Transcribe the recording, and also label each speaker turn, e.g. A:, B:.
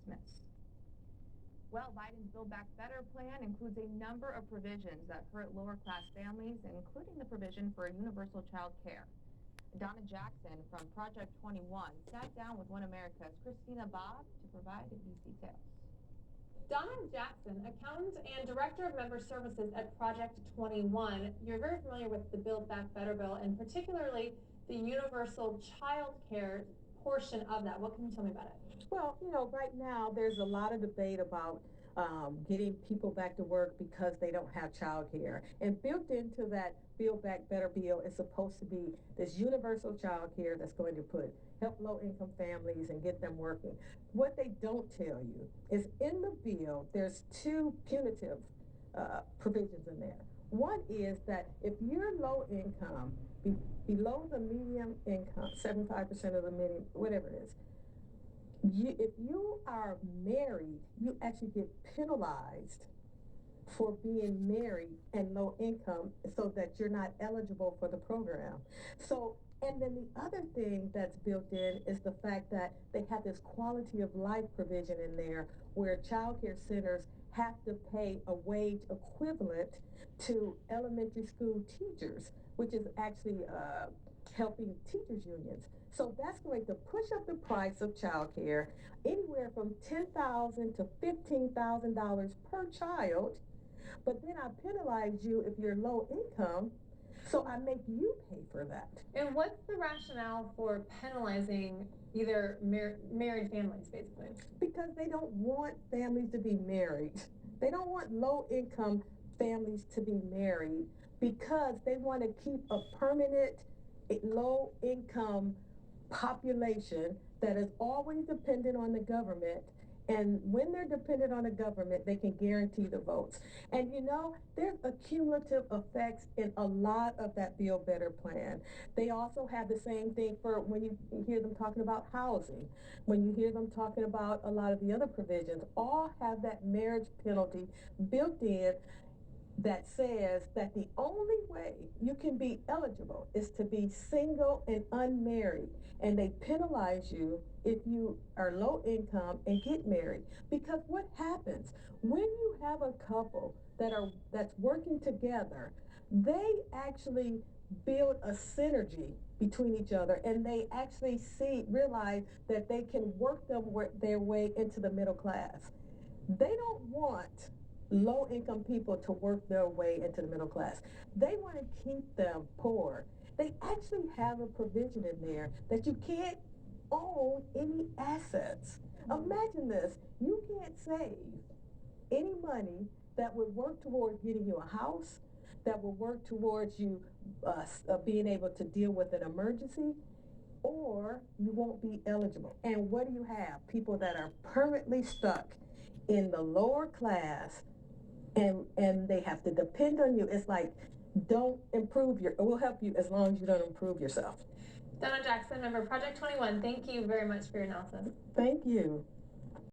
A: Christmas. Well, Biden's Build Back Better plan includes a number of provisions that hurt lower-class families, including the provision for universal child care. Donna Jackson from Project 21 sat down with One America's Christina Bobb to provide these details.
B: Donna Jackson, accountant and director of member services at Project 21. You're very familiar with the Build Back Better bill, and particularly the universal child care portion of that. What can you tell me about it?
C: Well, right now there's a lot of debate about getting people back to work because they don't have childcare. And built into that Build Back Better bill is supposed to be this universal childcare that's going to help low-income families and get them working. What they don't tell you is in the bill, there's two punitive provisions in there. One is that if you're low income, below the median income, 75% of the median, whatever it is, if you are married, you actually get penalized for being married and low income so that you're not eligible for the program. So, and then the other thing that's built in is the fact that they have this quality of life provision in there where childcare centers have to pay a wage equivalent to elementary school teachers, which is actually helping teachers unions. So that's going to push up the price of childcare anywhere from $10,000 to $15,000 per child. But then I penalize you if you're low income, so I make you pay for that.
B: And what's the rationale for penalizing either married families, basically?
C: Because they don't want families to be married. They don't want low income families to be married because they want to keep a permanent low income population that is always dependent on the government. And when they're dependent on the government, they can guarantee the votes. And there's accumulative effects in a lot of that Build Better plan. They also have the same thing for when you hear them talking about housing, when you hear them talking about a lot of the other provisions, all have that marriage penalty built in that says that the only way you can be eligible is to be single and unmarried. And they penalize you if you are low income and get married. Because what happens when you have a couple that's working together, they actually build a synergy between each other, and they actually realize that they can work their way into the middle class. They don't want low income people to work their way into the middle class. They want to keep them poor. They actually have a provision in there that you can't own any assets. Imagine this, you can't save any money that would work towards getting you a house, that would work towards you being able to deal with an emergency, or you won't be eligible. And what do you have? People that are permanently stuck in the lower class, and they have to depend on you. It's like, don't we'll help you as long as you don't improve yourself.
B: Donna Jackson, member Project 21, thank you very much for your analysis.
C: Thank you.